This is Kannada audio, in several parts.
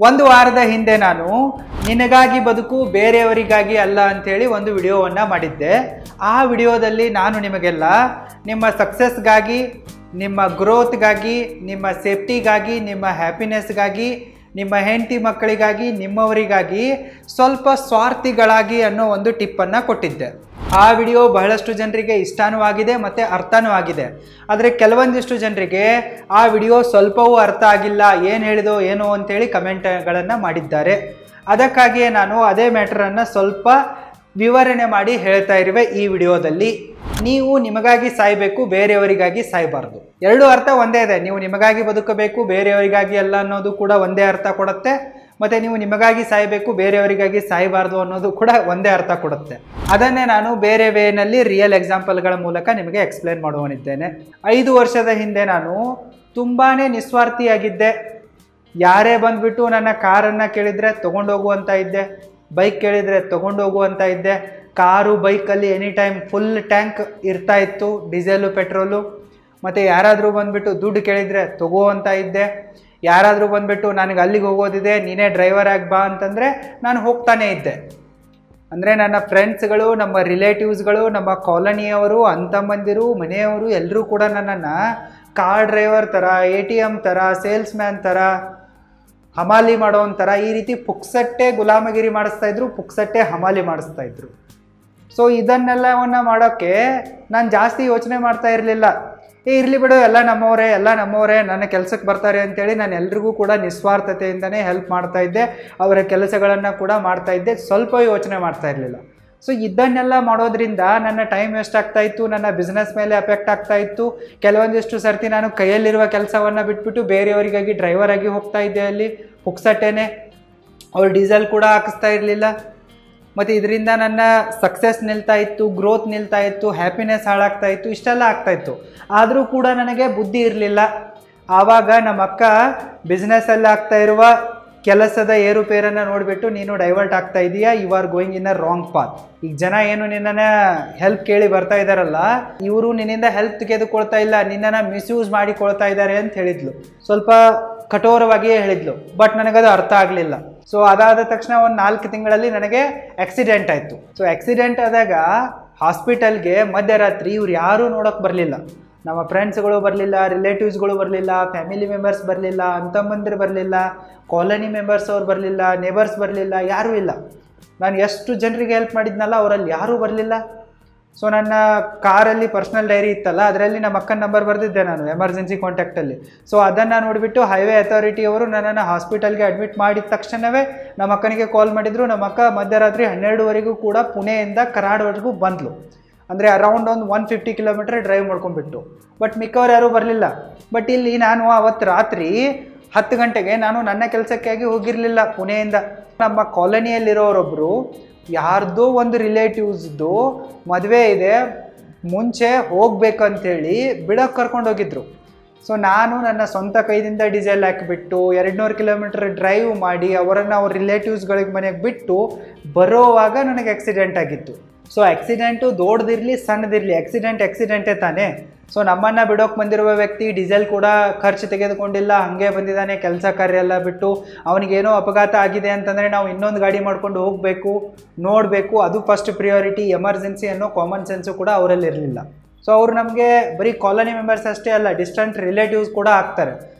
ಒಂದು ವಾರದ ಹಿಂದೆ ನಾನು ನಿನಗಾಗಿ ಬದುಕು ಬೇರೆಯವರಿಗಾಗಿ ಅಲ್ಲ ಅಂತೇಳಿ ಒಂದು ವಿಡಿಯೋವನ್ನು ಮಾಡಿದ್ದೆ. ಆ ವಿಡಿಯೋದಲ್ಲಿ ನಾನು ನಿಮಗೆಲ್ಲ ನಿಮ್ಮ ಸಕ್ಸಸ್ಗಾಗಿ, ನಿಮ್ಮ ಗ್ರೋತ್ಗಾಗಿ, ನಿಮ್ಮ ಸೇಫ್ಟಿಗಾಗಿ, ನಿಮ್ಮ ಹ್ಯಾಪಿನೆಸ್ಗಾಗಿ, ನಿಮ್ಮ ಹೆಂಡತಿ ಮಕ್ಕಳಿಗಾಗಿ, ನಿಮ್ಮವರಿಗಾಗಿ ಸ್ವಲ್ಪ ಸ್ವಾರ್ಥಿಗಳಾಗಿ ಅನ್ನೋ ಒಂದು ಟಿಪ್ಪನ್ನು ಕೊಟ್ಟಿದ್ದೆ. ಆ ವಿಡಿಯೋ ಬಹಳಷ್ಟು ಜನರಿಗೆ ಇಷ್ಟನೂ ಆಗಿದೆ ಮತ್ತು ಅರ್ಥನೂ ಆಗಿದೆ. ಆದರೆ ಕೆಲವೊಂದಿಷ್ಟು ಜನರಿಗೆ ಆ ವಿಡಿಯೋ ಸ್ವಲ್ಪವೂ ಅರ್ಥ ಆಗಿಲ್ಲ, ಏನು ಹೇಳಿದೋ ಏನೋ ಅಂತೇಳಿ ಕಮೆಂಟ್ಗಳನ್ನು ಮಾಡಿದ್ದಾರೆ. ಅದಕ್ಕಾಗಿಯೇ ನಾನು ಅದೇ ಮ್ಯಾಟ್ರನ್ನು ಸ್ವಲ್ಪ ವಿವರಣೆ ಮಾಡಿ ಹೇಳ್ತಾ ಇರುವೆ ಈ ವಿಡಿಯೋದಲ್ಲಿ. ನೀವು ನಿಮಗಾಗಿ ಸಾಯಬೇಕು, ಬೇರೆಯವರಿಗಾಗಿ ಸಾಯಬಾರ್ದು. ಎರಡು ಅರ್ಥ ಒಂದೇ ಇದೆ. ನೀವು ನಿಮಗಾಗಿ ಬದುಕಬೇಕು, ಬೇರೆಯವರಿಗಾಗಿ ಅಲ್ಲ ಅನ್ನೋದು ಕೂಡ ಒಂದೇ ಅರ್ಥ ಕೊಡುತ್ತೆ. ಮತ್ತು ನೀವು ನಿಮಗಾಗಿ ಸಾಯಬೇಕು, ಬೇರೆಯವರಿಗಾಗಿ ಸಾಯಬಾರ್ದು ಅನ್ನೋದು ಕೂಡ ಒಂದೇ ಅರ್ಥ ಕೊಡುತ್ತೆ. ಅದನ್ನೇ ನಾನು ಬೇರೆ ವೇನಲ್ಲಿ ರಿಯಲ್ ಎಕ್ಸಾಂಪಲ್ಗಳ ಮೂಲಕ ನಿಮಗೆ ಎಕ್ಸ್ಪ್ಲೇನ್ ಮಾಡುವನಿದ್ದೇನೆ. 5 ವರ್ಷದ ಹಿಂದೆ ನಾನು ತುಂಬಾ ನಿಸ್ವಾರ್ಥಿಯಾಗಿದ್ದೆ. ಯಾರೇ ಬಂದುಬಿಟ್ಟು ನನ್ನ ಕಾರನ್ನು ಕೇಳಿದರೆ ತೊಗೊಂಡೋಗುವಂತ ಇದ್ದೆ, ಬೈಕ್ ಕೇಳಿದರೆ ತೊಗೊಂಡೋಗುವಂತ ಇದ್ದೆ. ಕಾರು ಬೈಕಲ್ಲಿ ಎನಿ ಟೈಮ್ ಫುಲ್ ಟ್ಯಾಂಕ್ ಇರ್ತಾ ಇತ್ತು, ಡೀಸೆಲು ಪೆಟ್ರೋಲು. ಮತ್ತು ಯಾರಾದರೂ ಬಂದುಬಿಟ್ಟು ದುಡ್ಡು ಕೇಳಿದರೆ ತಗೋವಂತ ಇದ್ದೆ. ಯಾರಾದರೂ ಬಂದುಬಿಟ್ಟು ನನಗೆ ಅಲ್ಲಿಗೆ ಹೋಗೋದಿದೆ, ನೀನೇ ಡ್ರೈವರ್ ಆಗಿ ಬಾ ಅಂತಂದರೆ ನಾನು ಹೋಗ್ತಾನೇ ಇದ್ದೆ. ಅಂದರೆ ನನ್ನ ಫ್ರೆಂಡ್ಸ್ಗಳು, ನಮ್ಮ ರಿಲೇಟಿವ್ಸ್ಗಳು, ನಮ್ಮ ಕಾಲೋನಿಯವರು, ಅಂತಮ್ಮಂದಿರು, ಮನೆಯವರು ಎಲ್ಲರೂ ಕೂಡ ನನ್ನನ್ನು ಕಾರ್ ಡ್ರೈವರ್ ಥರ, ATM ಥರ, ಸೇಲ್ಸ್ ಮ್ಯಾನ್ ಥರ, ಹಮಾಲಿ ಮಾಡೋನ್ ಥರ ಈ ರೀತಿ ಪುಕ್ಸಟ್ಟೆ ಗುಲಾಮಗಿರಿ ಮಾಡಿಸ್ತಾಯಿದ್ರು, ಪುಕ್ಸಟ್ಟೆ ಹಮಾಲಿ ಮಾಡಿಸ್ತಾಯಿದ್ರು. ಸೊ ಇದನ್ನೆಲ್ಲವನ್ನು ಮಾಡೋಕ್ಕೆ ನಾನು ಜಾಸ್ತಿ ಯೋಚನೆ ಮಾಡ್ತಾ ಇರಲಿಲ್ಲ. ಇರಲಿ ಬಿಡು, ಎಲ್ಲ ನಮ್ಮವರೇ ನನ್ನ ಕೆಲಸಕ್ಕೆ ಬರ್ತಾರೆ ಅಂತೇಳಿ ನಾನು ಎಲ್ರಿಗೂ ಕೂಡ ನಿಸ್ವಾರ್ಥತೆಯಿಂದನೇ ಹೆಲ್ಪ್ ಮಾಡ್ತಾ ಇದ್ದೆ. ಅವರ ಕೆಲಸಗಳನ್ನು ಕೂಡ ಮಾಡ್ತಾ ಇದ್ದೆ, ಸ್ವಲ್ಪ ಯೋಚನೆ ಮಾಡ್ತಾ ಇರಲಿಲ್ಲ. ಸೊ ಇದನ್ನೆಲ್ಲ ಮಾಡೋದ್ರಿಂದ ನನ್ನ ಟೈಮ್ ವೇಸ್ಟ್ ಆಗ್ತಾ ಇತ್ತು, ನನ್ನ ಬಿಸ್ನೆಸ್ ಮೇಲೆ ಎಫೆಕ್ಟ್ ಆಗ್ತಾ ಇತ್ತು. ಕೆಲವೊಂದಿಷ್ಟು ಸರ್ತಿ ನಾನು ಕೈಯಲ್ಲಿರುವ ಕೆಲಸವನ್ನು ಬಿಟ್ಬಿಟ್ಟು ಬೇರೆಯವರಿಗಾಗಿ ಡ್ರೈವರ್ ಆಗಿ ಹೋಗ್ತಾ ಇದ್ದೆ. ಅಲ್ಲಿ ಪುಕ್ಸಟ್ಟೆನೆ, ಅವ್ರು ಡೀಸೆಲ್ ಕೂಡ ಹಾಕಿಸ್ತಾ ಇರಲಿಲ್ಲ. ಮತ್ತು ಇದರಿಂದ ನನ್ನ ಸಕ್ಸಸ್ ನಿಲ್ತಾ ಇತ್ತು, ಗ್ರೋತ್ ನಿಲ್ತಾ ಇತ್ತು, ಹ್ಯಾಪಿನೆಸ್ ಹಾಳಾಗ್ತಾ ಇತ್ತು, ಇಷ್ಟೆಲ್ಲ ಆಗ್ತಾಯಿತ್ತು. ಆದರೂ ಕೂಡ ನನಗೆ ಬುದ್ಧಿ ಇರಲಿಲ್ಲ. ಆವಾಗ ನಮ್ಮ ಅಕ್ಕ ಬಿಸ್ನೆಸ್ಸಲ್ಲಿ ಆಗ್ತಾ ಇರುವ ಕೆಲಸದ ಏರುಪೇರನ್ನು ನೋಡಿಬಿಟ್ಟು, ನೀನು ಡೈವರ್ಟ್ ಆಗ್ತಾ ಇದೆಯಾ, you are going in a wrong path. ಈಗ ಜನ ಏನು ನಿನ್ನನ್ನು ಹೆಲ್ಪ್ ಕೇಳಿ ಬರ್ತಾ ಇದ್ದಾರಲ್ಲ, ಇವರು ನಿನ್ನಿಂದ ಹೆಲ್ಪ್ ತೆಗೆದುಕೊಳ್ತಾ ಇಲ್ಲ, ನಿನ್ನನ್ನು ಮಿಸ್ಯೂಸ್ ಮಾಡಿಕೊಳ್ತಾ ಇದ್ದಾರೆ ಅಂತ ಹೇಳಿದ್ಲು. ಸ್ವಲ್ಪ ಕಠೋರವಾಗಿಯೇ ಹೇಳಿದ್ಲು, ಬಟ್ ನನಗದು ಅರ್ಥ ಆಗಲಿಲ್ಲ. ಸೊ ಅದಾದ ತಕ್ಷಣ ಒಂದು 4 ತಿಂಗಳಲ್ಲಿ ನನಗೆ ಆಕ್ಸಿಡೆಂಟ್ ಆಯಿತು. ಸೊ ಆಕ್ಸಿಡೆಂಟ್ ಆದಾಗ ಹಾಸ್ಪಿಟಲ್ಗೆ ಮಧ್ಯರಾತ್ರಿ ಇವ್ರು ಯಾರೂ ನೋಡೋಕ್ಕೆ ಬರಲಿಲ್ಲ. ನಮ್ಮ ಫ್ರೆಂಡ್ಸ್ಗಳು ಬರಲಿಲ್ಲ, ರಿಲೇಟಿವ್ಸ್ಗಳು ಬರಲಿಲ್ಲ, ಫ್ಯಾಮಿಲಿ ಮೆಂಬರ್ಸ್ ಬರಲಿಲ್ಲ, ಅಂತಮ್ಮಂದಿರು ಬರಲಿಲ್ಲ, ಕಾಲೋನಿ ಮೆಂಬರ್ಸ್ ಅವ್ರು ಬರಲಿಲ್ಲ, ನೇಬರ್ಸ್ ಬರಲಿಲ್ಲ, ಯಾರೂ ಇಲ್ಲ. ನಾನು ಎಷ್ಟು ಜನರಿಗೆ ಹೆಲ್ಪ್ ಮಾಡಿದ್ನಲ್ಲ ಅವರಲ್ಲಿ ಯಾರೂ ಬರಲಿಲ್ಲ. ಸೊ ನನ್ನ ಕಾರಲ್ಲಿ ಪರ್ಸ್ನಲ್ ಡೈರಿ ಇತ್ತಲ್ಲ, ಅದರಲ್ಲಿ ನಮ್ಮ ಅಕ್ಕನ ನಂಬರ್ ಬರೆದಿದ್ದೆ ನಾನು ಎಮರ್ಜೆನ್ಸಿ ಕಾಂಟ್ಯಾಕ್ಟಲ್ಲಿ. ಸೊ ಅದನ್ನು ನೋಡಿಬಿಟ್ಟು ಹೈವೇ ಅಥಾರಿಟಿಯವರು ನನ್ನನ್ನು ಹಾಸ್ಪಿಟಲ್ಗೆ ಅಡ್ಮಿಟ್ ಮಾಡಿದ ತಕ್ಷಣವೇ ನಮ್ಮ ಅಕ್ಕನಿಗೆ ಕಾಲ್ ಮಾಡಿದರು. ನಮ್ಮ ಅಕ್ಕ ಮಧ್ಯರಾತ್ರಿ 12ವರೆಗೂ ಕೂಡ ಪುಣೆಯಿಂದ ಕರಾಡ್ವರೆಗೂ ಬಂದಳು. ಅಂದರೆ ಅರೌಂಡ್ ಒಂದು 150 ಕಿಲೋಮೀಟರ್ ಡ್ರೈವ್ ಮಾಡ್ಕೊಂಡ್ಬಿಟ್ಟು. ಬಟ್ ಮಿಕ್ಕವ್ರು ಯಾರೂ ಬರಲಿಲ್ಲ. ಬಟ್ ಇಲ್ಲಿ ನಾನು ಅವತ್ತು ರಾತ್ರಿ 10 ಗಂಟೆಗೆ ನಾನು ನನ್ನ ಕೆಲಸಕ್ಕಾಗಿ ಹೋಗಿರಲಿಲ್ಲ ಪುಣೆಯಿಂದ. ನಮ್ಮ ಕಾಲೋನಿಯಲ್ಲಿರೋರೊಬ್ಬರು ಯಾರ್ದೋ ಒಂದು ರಿಲೇಟಿವ್ಸ್ದು ಮದುವೆ ಇದೆ, ಮುಂಚೆ ಹೋಗ್ಬೇಕಂತೇಳಿ ಬಿಡೋಕ್ಕೆ ಕರ್ಕೊಂಡೋಗಿದ್ರು. ಸೊ ನಾನು ನನ್ನ ಸ್ವಂತ ಕೈದಿಂದ ಡೀಸೆಲ್ ಹಾಕಿಬಿಟ್ಟು 200 ಕಿಲೋಮೀಟರ್ ಡ್ರೈವ್ ಮಾಡಿ ಅವರನ್ನು ಅವ್ರ ರಿಲೇಟಿವ್ಸ್ಗಳಿಗೆ ಮನೆಗೆ ಬಿಟ್ಟು ಬರೋವಾಗ ನನಗೆ ಆಕ್ಸಿಡೆಂಟ್ ಆಗಿತ್ತು. ಸೊ ಆಕ್ಸಿಡೆಂಟು ದೊಡ್ಡದಿರಲಿ ಸಣ್ಣದಿರಲಿ, ಆಕ್ಸಿಡೆಂಟೇ ತಾನೇ. ಸೊ ನಮ್ಮನ್ನು ಬಿಡೋಕ್ಕೆ ಬಂದಿರುವ ವ್ಯಕ್ತಿ ಡೀಸೆಲ್ ಕೂಡ ಖರ್ಚು ತೆಗೆದುಕೊಂಡಿಲ್ಲ, ಹಾಗೆ ಬಂದಿದ್ದಾನೆ ಕೆಲಸ ಕಾರ್ಯ ಎಲ್ಲ ಬಿಟ್ಟು. ಅವನಿಗೇನೋ ಅಪಘಾತ ಆಗಿದೆ ಅಂತಂದರೆ ನಾವು ಇನ್ನೊಂದು ಗಾಡಿ ಮಾಡ್ಕೊಂಡು ಹೋಗಬೇಕು, ನೋಡಬೇಕು, ಅದು ಫಸ್ಟ್ ಪ್ರಿಯಾರಿಟಿ. ಎಮರ್ಜೆನ್ಸಿ ಅನ್ನೋ ಕಾಮನ್ ಸೆನ್ಸು ಕೂಡ ಅವರಲ್ಲಿ ಇರಲಿಲ್ಲ. ಸೊ ಅವರು ನಮಗೆ ಬರೀ ಕಾಲೋನಿ ಮೆಂಬರ್ಸ್ ಅಷ್ಟೇ ಅಲ್ಲ, ಡಿಸ್ಟೆಂಟ್ ರಿಲೇಟಿವ್ಸ್ ಕೂಡ ಆಗ್ತಾರೆ.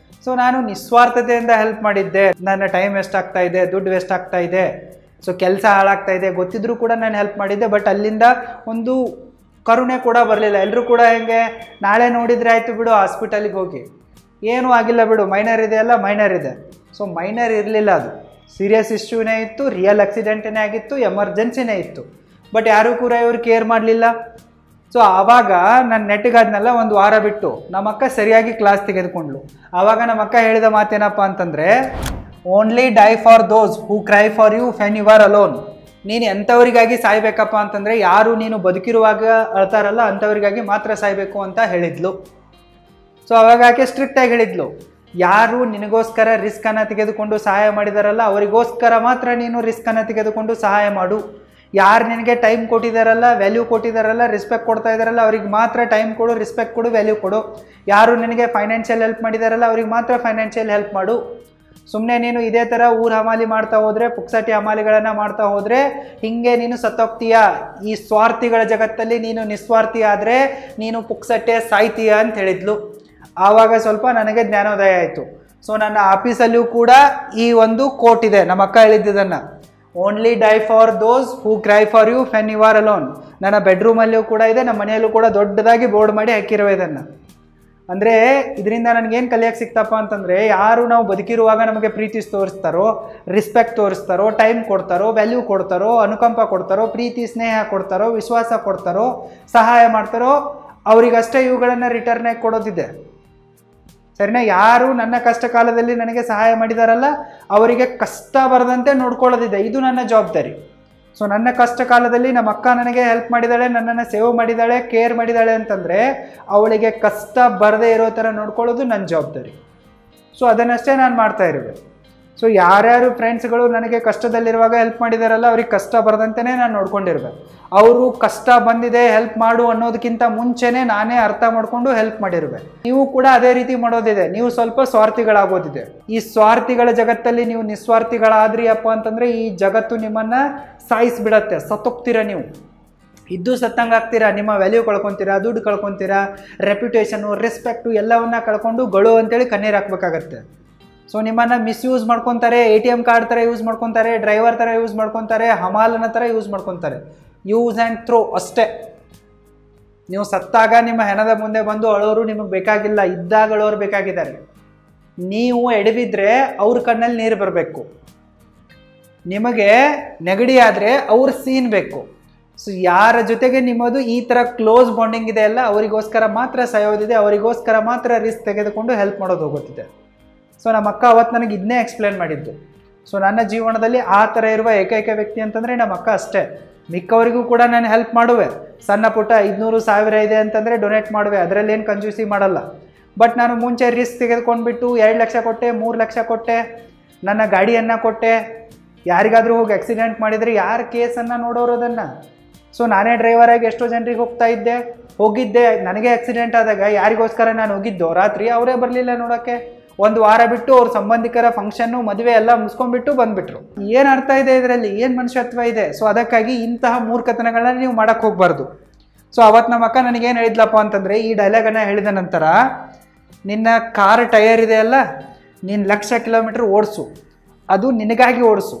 ಸೊ ನಾನು ನಿಸ್ವಾರ್ಥತೆಯಿಂದ ಹೆಲ್ಪ್ ಮಾಡಿದ್ದೆ. ನನ್ನ ಟೈಮ್ ವೇಸ್ಟ್ ಆಗ್ತಾ ಇದೆ, ದುಡ್ಡು ವೇಸ್ಟ್ ಆಗ್ತಾ ಇದೆ, ಸೊ ಕೆಲಸ ಹಾಳಾಗ್ತಾ ಇದೆ, ಗೊತ್ತಿದ್ರೂ ಕೂಡ ನಾನು ಹೆಲ್ಪ್ ಮಾಡಿದ್ದೆ. ಬಟ್ ಅಲ್ಲಿಂದ ಒಂದು ಕರುಣೆ ಕೂಡ ಬರಲಿಲ್ಲ. ಎಲ್ಲರೂ ಕೂಡ ಹೆಂಗೆ, ನಾಳೆ ನೋಡಿದರೆ ಆಯಿತು ಬಿಡು, ಹಾಸ್ಪಿಟಲಿಗೆ ಹೋಗಿ, ಏನೂ ಆಗಿಲ್ಲ ಬಿಡು, ಮೈನರ್ ಇದೆ ಅಲ್ಲ, ಮೈನರ್ ಇದೆ. ಸೊ ಮೈನರ್ ಇರಲಿಲ್ಲ, ಅದು ಸೀರಿಯಸ್ ಇಶ್ಯೂನೇ ಇತ್ತು, ರಿಯಲ್ ಆಕ್ಸಿಡೆಂಟೇ ಆಗಿತ್ತು, ಎಮರ್ಜೆನ್ಸಿನೇ ಇತ್ತು. ಬಟ್ ಯಾರೂ ಕೂಡ ಇವರು ಕೇರ್ ಮಾಡಲಿಲ್ಲ. ಸೊ ಆವಾಗ ನಾನು ನೆಟ್ಟಿಗಾದ್ನೆಲ್ಲ ಒಂದು ವಾರ ಬಿಟ್ಟು ನಮ್ಮ ಅಕ್ಕ ಸರಿಯಾಗಿ ಕ್ಲಾಸ್ ತೆಗೆದುಕೊಂಡ್ಳು. ಆವಾಗ ನಮ್ಮ ಅಕ್ಕ ಹೇಳಿದ ಮಾತೇನಪ್ಪ ಅಂತಂದರೆ, only die for those who cry for you when you are alone. ನೀನು ಎಂಥವರಿಗಾಗಿ ಸಾಯ್ಬೇಕಪ್ಪ ಅಂತಂದರೆ, ಯಾರು ನೀನು ಬದುಕಿರುವಾಗ ಅಳ್ತಾರಲ್ಲ ಅಂಥವರಿಗಾಗಿ ಮಾತ್ರ ಸಾಯಬೇಕು ಅಂತ ಹೇಳಿದ್ಲು. ಸೊ ಅವಾಗ ಆಕೆ ಸ್ಟ್ರಿಕ್ಟಾಗಿ ಹೇಳಿದ್ಲು, ಯಾರು ನಿನಗೋಸ್ಕರ ರಿಸ್ಕನ್ನು ತೆಗೆದುಕೊಂಡು ಸಹಾಯ ಮಾಡಿದಾರಲ್ಲ ಅವರಿಗೋಸ್ಕರ ಮಾತ್ರ ನೀನು ರಿಸ್ಕನ್ನು ತೆಗೆದುಕೊಂಡು ಸಹಾಯ ಮಾಡು. ಯಾರು ನಿನಗೆ ಟೈಮ್ ಕೊಟ್ಟಿದ್ದಾರಲ್ಲ, ವ್ಯಾಲ್ಯೂ ಕೊಟ್ಟಿದ್ದಾರಲ್ಲ, ರೆಸ್ಪೆಕ್ಟ್ ಕೊಡ್ತಾ ಇದ್ದಾರಲ್ಲ ಅವ್ರಿಗೆ ಮಾತ್ರ ಟೈಮ್ ಕೊಡು, ರೆಸ್ಪೆಕ್ಟ್ ಕೊಡು, ವ್ಯಾಲ್ಯೂ ಕೊಡು. ಯಾರು ನಿನಗೆ ಫೈನಾನ್ಷಿಯಲ್ ಹೆಲ್ಪ್ ಮಾಡಿದಾರಲ್ಲ ಅವ್ರಿಗೆ ಮಾತ್ರ ಫೈನಾನ್ಷಿಯಲ್ ಹೆಲ್ಪ್ ಮಾಡು. ಸುಮ್ಮನೆ ನೀನು ಇದೇ ಥರ ಊರು ಹಮಾಲಿ ಮಾಡ್ತಾ ಹೋದರೆ, ಪುಕ್ಸಟಿ ಹಮಾಲಿಗಳನ್ನು ಮಾಡ್ತಾ ಹೋದರೆ ಹಿಂಗೆ ನೀನು ಸತ್ತೋಗ್ತೀಯ. ಈ ಸ್ವಾರ್ಥಿಗಳ ಜಗತ್ತಲ್ಲಿ ನೀನು ನಿಸ್ವಾರ್ಥಿ ಆದರೆ ನೀನು ಪುಕ್ಸಟ್ಟೆ ಸಾಯ್ತೀಯ ಅಂತ ಹೇಳಿದ್ಲು. ಆವಾಗ ಸ್ವಲ್ಪ ನನಗೆ ಜ್ಞಾನೋದಯ ಆಯಿತು. ಸೊ ನನ್ನ ಆಫೀಸಲ್ಲಿಯೂ ಕೂಡ ಈ ಒಂದು ಕೋಟ್ ಇದೆ, ನಮ್ಮ ಅಕ್ಕ ಹೇಳಿದ್ದನ್ನು, only die for those who cry for you when you are alone. ನನ್ನ ಬೆಡ್ರೂಮಲ್ಲಿಯೂ ಕೂಡ ಇದೆ, ನಮ್ಮ ಮನೆಯಲ್ಲೂ ಕೂಡ ದೊಡ್ಡದಾಗಿ ಬೋರ್ಡ್ ಮಾಡಿ ಹಾಕಿರೋ ಇದನ್ನು. ಅಂದರೆ ಇದರಿಂದ ನನಗೇನು ಕಲಿಯೋಕ್ಕೆ ಸಿಕ್ತಪ್ಪ ಅಂತಂದರೆ, ಯಾರು ನಾವು ಬದುಕಿರುವಾಗ ನಮಗೆ ಪ್ರೀತಿ ತೋರಿಸ್ತಾರೋ, ರೆಸ್ಪೆಕ್ಟ್ ತೋರಿಸ್ತಾರೋ, ಟೈಮ್ ಕೊಡ್ತಾರೋ, ವ್ಯಾಲ್ಯೂ ಕೊಡ್ತಾರೋ, ಅನುಕಂಪ ಕೊಡ್ತಾರೋ, ಪ್ರೀತಿ ಸ್ನೇಹ ಕೊಡ್ತಾರೋ, ವಿಶ್ವಾಸ ಕೊಡ್ತಾರೋ, ಸಹಾಯ ಮಾಡ್ತಾರೋ, ಅವರಿಗಷ್ಟೇ ಇವುಗಳನ್ನು ರಿಟರ್ನಾಗಿ ಕೊಡೋದಿದೆ. ಸರಿನಾ? ಯಾರು ನನ್ನ ಕಷ್ಟ ಕಾಲದಲ್ಲಿ ನನಗೆ ಸಹಾಯ ಮಾಡಿದಾರಲ್ಲ ಅವರಿಗೆ ಕಷ್ಟ ಬರದಂತೆ ನೋಡ್ಕೊಳ್ಳೋದಿದೆ, ಇದು ನನ್ನ ಜವಾಬ್ದಾರಿ. ಸೊ ನನ್ನ ಕಷ್ಟ ಕಾಲದಲ್ಲಿ ನಮ್ಮ ಅಕ್ಕ ನನಗೆ ಹೆಲ್ಪ್ ಮಾಡಿದ್ದಾಳೆ, ನನ್ನನ್ನು ಸೇವ್ ಮಾಡಿದ್ದಾಳೆ, ಕೇರ್ ಮಾಡಿದ್ದಾಳೆ ಅಂತಂದರೆ ಅವಳಿಗೆ ಕಷ್ಟ ಬರದೇ ಇರೋ ಥರ ನೋಡ್ಕೊಳ್ಳೋದು ನನ್ನ ಜವಾಬ್ದಾರಿ. ಸೊ ಅದನ್ನಷ್ಟೇ ನಾನು ಮಾಡ್ತಾ ಇರುವೆ. ಸೊ ಯಾರ್ಯಾರು ಫ್ರೆಂಡ್ಸ್ಗಳು ನನಗೆ ಕಷ್ಟದಲ್ಲಿರುವಾಗ ಹೆಲ್ಪ್ ಮಾಡಿದಾರಲ್ಲ ಅವ್ರಿಗೆ ಕಷ್ಟ ಬರದಂತೆಯೇ ನಾನು ನೋಡ್ಕೊಂಡಿರುವೆ. ಅವರು ಕಷ್ಟ ಬಂದಿದೆ ಹೆಲ್ಪ್ ಮಾಡು ಅನ್ನೋದಕ್ಕಿಂತ ಮುಂಚೆನೇ ನಾನೇ ಅರ್ಥ ಮಾಡಿಕೊಂಡು ಹೆಲ್ಪ್ ಮಾಡಿರುವೆ. ನೀವು ಕೂಡ ಅದೇ ರೀತಿ ಮಾಡೋದಿದೆ, ನೀವು ಸ್ವಲ್ಪ ಸ್ವಾರ್ಥಿಗಳಾಗೋದಿದೆ. ಈ ಸ್ವಾರ್ಥಿಗಳ ಜಗತ್ತಲ್ಲಿ ನೀವು ನಿಸ್ವಾರ್ಥಿಗಳಾದ್ರಿ ಅಪ್ಪ ಅಂತಂದರೆ ಈ ಜಗತ್ತು ನಿಮ್ಮನ್ನು ಸಾಯಿಸಿಬಿಡತ್ತೆ, ಸತ್ತೋಗ್ತೀರ. ನೀವು ಇದ್ದು ಸತ್ತಂಗಾಗ್ತೀರಾ, ನಿಮ್ಮ ವ್ಯಾಲ್ಯೂ ಕಳ್ಕೊತೀರಾ, ದುಡ್ಡು ಕಳ್ಕೊತೀರಾ, ರೆಪ್ಯುಟೇಷನು, ರೆಸ್ಪೆಕ್ಟು ಎಲ್ಲವನ್ನ ಕಳ್ಕೊಂಡು ಗಳು ಅಂತೇಳಿ ಕಣ್ಣೀರು ಹಾಕ್ಬೇಕಾಗತ್ತೆ. ಸೊ ನಿಮ್ಮನ್ನು ಮಿಸ್ಯೂಸ್ ಮಾಡ್ಕೊತಾರೆ, ATM ಕಾರ್ಡ್ ಥರ ಯೂಸ್ ಮಾಡ್ಕೊತಾರೆ, ಡ್ರೈವರ್ ಥರ ಯೂಸ್ ಮಾಡ್ಕೊತಾರೆ, ಹಮಾಲನ ಥರ ಯೂಸ್ ಮಾಡ್ಕೊತಾರೆ. ಯೂಸ್ ಆ್ಯಂಡ್ ಥ್ರೋ ಅಷ್ಟೇ. ನೀವು ಸತ್ತಾಗ ನಿಮ್ಮ ಹೆಣದ ಮುಂದೆ ಬಂದು ಅಳೋರು ನಿಮಗೆ ಬೇಕಾಗಿಲ್ಲ, ಇದ್ದಾಗ ಅಳೋರು ಬೇಕಾಗಿದ್ದಾರೆ. ನೀವು ಎಡವಿದ್ರೆ ಅವ್ರ ಕಣ್ಣಲ್ಲಿ ನೀರು ಬರಬೇಕು, ನಿಮಗೆ ನೆಗಡಿ ಆದರೆ ಅವ್ರ ಸೀನ್ ಬೇಕು. ಸೊ ಯಾರ ಜೊತೆಗೆ ನಿಮ್ಮದು ಈ ಥರ ಕ್ಲೋಸ್ ಬಾಂಡಿಂಗ್ ಇದೆ ಅಲ್ಲ ಅವರಿಗೋಸ್ಕರ ಮಾತ್ರ ಸಾಯೋದಿದೆ, ಅವರಿಗೋಸ್ಕರ ಮಾತ್ರ ರಿಸ್ಕ್ ತೆಗೆದುಕೊಂಡು ಹೆಲ್ಪ್ ಮಾಡೋದು ಹೋಗುತ್ತಿದೆ. ಸೊ ನಮ್ಮ ಅಕ್ಕ ಅವತ್ತು ನನಗೆ ಇದನ್ನೇ ಎಕ್ಸ್ಪ್ಲೇನ್ ಮಾಡಿದ್ದು. ಸೊ ನನ್ನ ಜೀವನದಲ್ಲಿ ಆ ಥರ ಇರುವ ಏಕೈಕ ವ್ಯಕ್ತಿ ಅಂತಂದರೆ ನಮ್ಮ ಅಕ್ಕ ಅಷ್ಟೇ. ಮಿಕ್ಕವರಿಗೂ ಕೂಡ ನಾನು ಹೆಲ್ಪ್ ಮಾಡುವೆ, ಸಣ್ಣ ಪುಟ್ಟ 500,000 ಇದೆ ಅಂತಂದರೆ ಡೊನೇಟ್ ಮಾಡುವೆ, ಅದರಲ್ಲಿ ಏನು ಕಂಜೂಸಿ ಮಾಡಲ್ಲ. ಬಟ್ ನಾನು ಮುಂಚೆ ರಿಸ್ಕ್ ತೆಗೆದುಕೊಂಡ್ಬಿಟ್ಟು 2 ಲಕ್ಷ ಕೊಟ್ಟೆ, 3 ಲಕ್ಷ ಕೊಟ್ಟೆ, ನನ್ನ ಗಾಡಿಯನ್ನು ಕೊಟ್ಟೆ, ಯಾರಿಗಾದರೂ ಹೋಗಿ ಆಕ್ಸಿಡೆಂಟ್ ಮಾಡಿದರೆ ಯಾರು ಕೇಸನ್ನು ನೋಡೋರು ಅದನ್ನು. ಸೊ ನಾನೇ ಡ್ರೈವರಾಗಿ ಎಷ್ಟೋ ಜನರಿಗೆ ಹೋಗಿದ್ದೆ. ನನಗೆ ಆಕ್ಸಿಡೆಂಟ್ ಆದಾಗ ಯಾರಿಗೋಸ್ಕರ ನಾನು ಹೋಗಿದ್ದೋ ರಾತ್ರಿ ಅವರೇ ಬರಲಿಲ್ಲ ನೋಡೋಕ್ಕೆ. 1 ವಾರ ಬಿಟ್ಟು ಅವ್ರ ಸಂಬಂಧಿಕರ ಫಂಕ್ಷನ್ನು ಮದುವೆ ಎಲ್ಲ ಮುಗಿಸ್ಕೊಂಡ್ಬಿಟ್ಟು ಬಂದುಬಿಟ್ರು. ಏನು ಅರ್ಥ ಇದೆ ಇದರಲ್ಲಿ, ಏನು ಮನುಷ್ಯತ್ವ ಇದೆ? ಸೊ ಅದಕ್ಕಾಗಿ ಇಂತಹ ಮೂರ್ಖತನಗಳನ್ನ ನೀವು ಮಾಡೋಕ್ಕೆ ಹೋಗಬಾರ್ದು. ಸೊ ಅವತ್ತು ನಮ್ಮ ಅಕ್ಕ ನನಗೇನು ಹೇಳಿದ್ಲಪ್ಪ ಅಂತಂದರೆ, ಈ ಡೈಲಾಗನ್ನು ಹೇಳಿದ ನಂತರ, ನಿನ್ನ ಕಾರ್ ಟಯರ್ ಇದೆ ಅಲ್ಲ, ನೀನು 1,00,000 ಕಿಲೋಮೀಟ್ರ್ ಓಡಿಸು, ಅದು ನಿನಗಾಗಿ ಓಡಿಸು,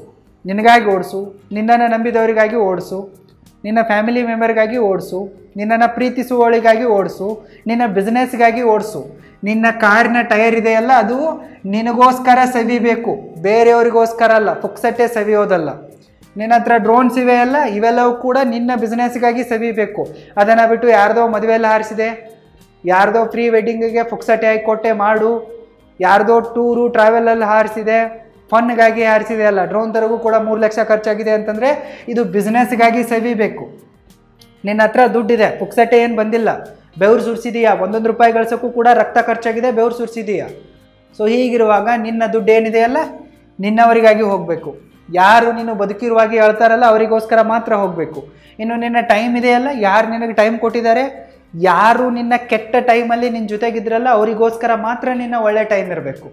ನಿನ್ನನ್ನು ನಂಬಿದವರಿಗಾಗಿ ಓಡಿಸು, ನಿನ್ನ ಫ್ಯಾಮಿಲಿ ಮೆಂಬರ್ಗಾಗಿ ಓಡಿಸು, ನಿನ್ನನ್ನು ಪ್ರೀತಿಸುವವಳಿಗಾಗಿ ಓಡಿಸು, ನಿನ್ನ ಬಿಸ್ನೆಸ್ಗಾಗಿ ಓಡಿಸು. ನಿನ್ನ ಕಾರಿನ ಟೈರ್ ಇದೆಯಲ್ಲ ಅದು ನಿನಗೋಸ್ಕರ ಸವಿಬೇಕು, ಬೇರೆಯವರಿಗೋಸ್ಕರ ಅಲ್ಲ, ಪುಕ್ಸಟ್ಟೆ ಸವಿಯೋದಲ್ಲ. ನಿನ್ನ ಹತ್ರ ಡ್ರೋನ್ಸ್ ಇವೆಯಲ್ಲ ಇವೆಲ್ಲವೂ ಕೂಡ ನಿನ್ನ ಬಿಸ್ನೆಸ್ಗಾಗಿ ಸವಿಬೇಕು. ಅದನ್ನು ಬಿಟ್ಟು ಯಾರ್ದೋ ಮದುವೆಲ್ಲ ಹಾರಿಸಿದೆ, ಯಾರ್ದೋ ಪ್ರೀ ವೆಡ್ಡಿಂಗಿಗೆ ಪುಕ್ಸಟ್ಟೆ ಆಗಿ ಕೊಟ್ಟೆ ಮಾಡು, ಯಾರ್ದೋ ಟೂರು ಟ್ರಾವೆಲಲ್ಲಿ ಹಾರಿಸಿದೆ, ಫನ್ಗಾಗಿ ಹಾರಿಸಿದೆ ಅಲ್ಲ. ಡ್ರೋನ್ ತರಗೂ ಕೂಡ 3 ಲಕ್ಷ ಖರ್ಚಾಗಿದೆ ಅಂತಂದರೆ ಇದು ಬಿಸ್ನೆಸ್ಗಾಗಿ ಸವಿಬೇಕು. ನಿನ್ನ ಹತ್ರ ದುಡ್ಡಿದೆ, ಪುಕ್ಸಟ್ಟೆ ಏನು ಬಂದಿಲ್ಲ, ಬೆವರು ಸುರಿಸಿದೀಯಾ, 1 ರೂಪಾಯಿ ಗಳಿಸೋಕ್ಕೂ ಕೂಡ ರಕ್ತ ಖರ್ಚಾಗಿದೆ, ಬೆವರು ಸುರಿಸಿದೀಯಾ. ಸೊ ಹೀಗಿರುವಾಗ ನಿನ್ನ ದುಡ್ಡು ಏನಿದೆಯಲ್ಲ ನಿನ್ನವರಿಗಾಗಿ ಹೋಗಬೇಕು. ಯಾರು ನೀನು ಬದುಕಿರುವಾಗಿ ಹೇಳ್ತಾರಲ್ಲ ಅವರಿಗೋಸ್ಕರ ಮಾತ್ರ ಹೋಗಬೇಕು. ಇನ್ನು ನಿನ್ನ ಟೈಮ್ ಇದೆಯಲ್ಲ, ಯಾರು ನಿನಗೆ ಟೈಮ್ ಕೊಟ್ಟಿದ್ದಾರೆ, ಯಾರು ನಿನ್ನ ಕೆಟ್ಟ ಟೈಮಲ್ಲಿ ನಿನ್ನ ಜೊತೆಗಿದ್ರಲ್ಲ ಅವರಿಗೋಸ್ಕರ ಮಾತ್ರ ನಿನ್ನ ಒಳ್ಳೆ ಟೈಮ್ ಇರಬೇಕು.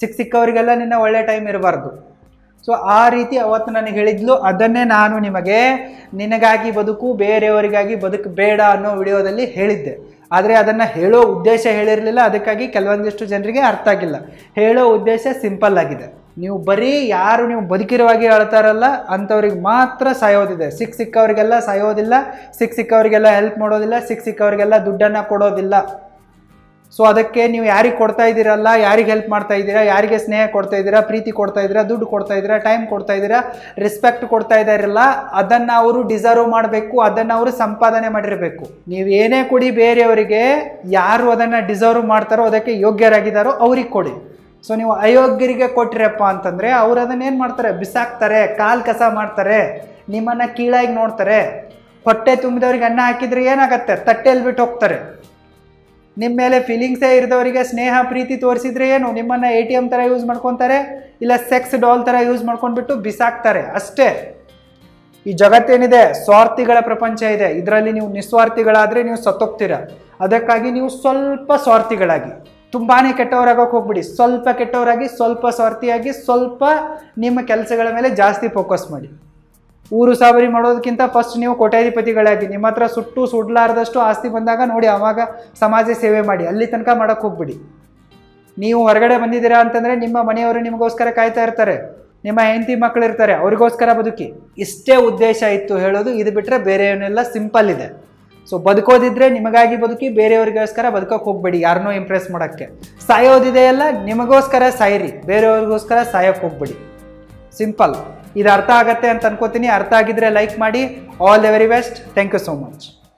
ಸಿಕ್ಕವರಿಗೆಲ್ಲ ನಿನ್ನ ಒಳ್ಳೆ ಟೈಮ್ ಇರಬಾರ್ದು. ಸೊ ಆ ರೀತಿ ಅವತ್ತು ನನಗೆ ಹೇಳಿದ್ಲು. ಅದನ್ನೇ ನಾನು ನಿಮಗೆ ನಿನಗಾಗಿ ಬದುಕು ಬೇರೆಯವರಿಗಾಗಿ ಬದುಕಬೇಡ ಅನ್ನೋ ವಿಡಿಯೋದಲ್ಲಿ ಹೇಳಿದ್ದೆ. ಆದರೆ ಅದನ್ನು ಹೇಳೋ ಉದ್ದೇಶ ಹೇಳಿರಲಿಲ್ಲ, ಅದಕ್ಕಾಗಿ ಕೆಲವೊಂದಿಷ್ಟು ಜನರಿಗೆ ಅರ್ಥ ಆಗಿಲ್ಲ. ಹೇಳೋ ಉದ್ದೇಶ ಸಿಂಪಲ್ ಆಗಿದೆ. ನೀವು ಬರೀ ಯಾರು ನೀವು ಬದುಕಿರುವಾಗಿ ಹೇಳ್ತಾರಲ್ಲ ಅಂಥವ್ರಿಗೆ ಮಾತ್ರ ಸಾಯೋದಿದೆ. ಸಿಕ್ಕವರಿಗೆಲ್ಲ ಸಾಯೋದಿಲ್ಲ, ಸಿಕ್ಕವರಿಗೆಲ್ಲ ಹೆಲ್ಪ್ ಮಾಡೋದಿಲ್ಲ, ಸಿಕ್ಕವರಿಗೆಲ್ಲ ದುಡ್ಡನ್ನು ಕೊಡೋದಿಲ್ಲ. ಸೊ ಅದಕ್ಕೆ ನೀವು ಯಾರಿಗೆ ಕೊಡ್ತಾ ಇದ್ದೀರಲ್ಲ, ಯಾರಿಗೆ ಹೆಲ್ಪ್ ಮಾಡ್ತಾ ಇದ್ದೀರಾ, ಯಾರಿಗೆ ಸ್ನೇಹ ಕೊಡ್ತಾ ಇದ್ದೀರಾ, ಪ್ರೀತಿ ಕೊಡ್ತಾ ಇದ್ದೀರಾ, ದುಡ್ಡು ಕೊಡ್ತಾ ಇದ್ದೀರಾ, ಟೈಮ್ ಕೊಡ್ತಾ ಇದ್ದೀರಾ, ರೆಸ್ಪೆಕ್ಟ್ ಕೊಡ್ತಾ ಇದ್ದಾರಲ್ಲ ಅದನ್ನು ಅವರು ಡಿಸರ್ವ್ ಮಾಡಬೇಕು, ಅದನ್ನು ಅವರು ಸಂಪಾದನೆ ಮಾಡಿರಬೇಕು. ನೀವು ಏನೇ ಕೊಡಿ ಬೇರೆಯವರಿಗೆ, ಯಾರು ಅದನ್ನು ಡಿಸರ್ವ್ ಮಾಡ್ತಾರೋ ಅದಕ್ಕೆ ಯೋಗ್ಯರಾಗಿದ್ದಾರೋ ಅವ್ರಿಗೆ ಕೊಡಿ. ಸೊ ನೀವು ಅಯೋಗ್ಯರಿಗೆ ಕೊಟ್ಟಿರಪ್ಪ ಅಂತಂದರೆ ಅವ್ರು ಅದನ್ನು ಏನು ಮಾಡ್ತಾರೆ, ಬಿಸಾಕ್ತಾರೆ, ಕಾಲು ಕಸ ಮಾಡ್ತಾರೆ, ನಿಮ್ಮನ್ನು ಕೀಳಾಗಿ ನೋಡ್ತಾರೆ. ಹೊಟ್ಟೆ ತುಂಬಿದವ್ರಿಗೆ ಅನ್ನ ಹಾಕಿದರೆ ಏನಾಗತ್ತೆ, ತಟ್ಟೆಯಲ್ಲಿ ಬಿಟ್ಟು ಹೋಗ್ತಾರೆ. ನಿಮ್ಮ ಮೇಲೆ ಫೀಲಿಂಗ್ಸೇ ಇರಿದವರಿಗೆ ಸ್ನೇಹ ಪ್ರೀತಿ ತೋರಿಸಿದ್ರೆ ಏನು, ನಿಮ್ಮನ್ನು ATM ಥರ ಯೂಸ್ ಮಾಡ್ಕೊತಾರೆ, ಇಲ್ಲ ಸೆಕ್ಸ್ ಡಾಲ್ ಥರ ಯೂಸ್ ಮಾಡ್ಕೊಂಡ್ಬಿಟ್ಟು ಬಿಸಾಕ್ತಾರೆ ಅಷ್ಟೇ. ಈ ಜಗತ್ತೇನಿದೆ ಸ್ವಾರ್ಥಿಗಳ ಪ್ರಪಂಚ ಇದೆ, ಇದರಲ್ಲಿ ನೀವು ನಿಸ್ವಾರ್ಥಿಗಳಾದರೆ ನೀವು ಸತ್ತೋಗ್ತೀರ. ಅದಕ್ಕಾಗಿ ನೀವು ಸ್ವಲ್ಪ ಸ್ವಾರ್ಥಿಗಳಾಗಿ, ತುಂಬಾ ಕೆಟ್ಟವರಾಗೋಕೆ ಹೋಗ್ಬಿಡಿ. ಸ್ವಲ್ಪ ಕೆಟ್ಟವರಾಗಿ, ಸ್ವಲ್ಪ ಸ್ವಾರ್ಥಿಯಾಗಿ, ಸ್ವಲ್ಪ ನಿಮ್ಮ ಕೆಲಸಗಳ ಮೇಲೆ ಜಾಸ್ತಿ ಫೋಕಸ್ ಮಾಡಿ. ಊರು ಸಾಬರಿ ಮಾಡೋದಕ್ಕಿಂತ ಫಸ್ಟ್ ನೀವು ಕೋಟ್ಯಾಧಿಪತಿಗಳಾಗಿ, ನಿಮ್ಮ ಹತ್ರ ಸುಡಲಾರದಷ್ಟು ಆಸ್ತಿ ಬಂದಾಗ ನೋಡಿ ಆವಾಗ ಸಮಾಜ ಸೇವೆ ಮಾಡಿ. ಅಲ್ಲಿ ತನಕ ಮಾಡೋಕ್ಕೆ ಹೋಗ್ಬಿಡಿ. ನೀವು ಹೊರಗಡೆ ಬಂದಿದ್ದೀರಾ ಅಂತಂದರೆ ನಿಮ್ಮ ಮನೆಯವರು ನಿಮಗೋಸ್ಕರ ಕಾಯ್ತಾ ಇರ್ತಾರೆ, ನಿಮ್ಮ ಹೆಂಡತಿ ಮಕ್ಕಳು ಇರ್ತಾರೆ, ಅವ್ರಿಗೋಸ್ಕರ ಬದುಕಿ. ಇಷ್ಟೇ ಉದ್ದೇಶ ಇತ್ತು ಹೇಳೋದು. ಇದು ಬಿಟ್ಟರೆ ಬೇರೆ ಏನೆಲ್ಲ ಸಿಂಪಲ್ ಇದೆ. ಸೊ ಬದುಕೋದಿದ್ರೆ ನಿಮಗಾಗಿ ಬದುಕಿ, ಬೇರೆಯವ್ರಿಗೋಸ್ಕರ ಬದುಕೋಕೆ ಹೋಗ್ಬೇಡಿ ಯಾರನ್ನೋ ಇಂಪ್ರೆಸ್ ಮಾಡೋಕ್ಕೆ. ಸಾಯೋದಿದೆಯಲ್ಲ, ನಿಮಗೋಸ್ಕರ ಸಾಯಿರಿ, ಬೇರೆಯವ್ರಿಗೋಸ್ಕರ ಸಾಯೋಕ್ಕೆ ಹೋಗ್ಬೇಡಿ. ಸಿಂಪಲ್. ಇದು ಅರ್ಥ ಆಗತ್ತೆ ಅಂತ ಅನ್ಕೋತೀನಿ. ಅರ್ಥ ಆಗಿದ್ರೆ ಲೈಕ್ ಮಾಡಿ. All the very best. Thank you so much.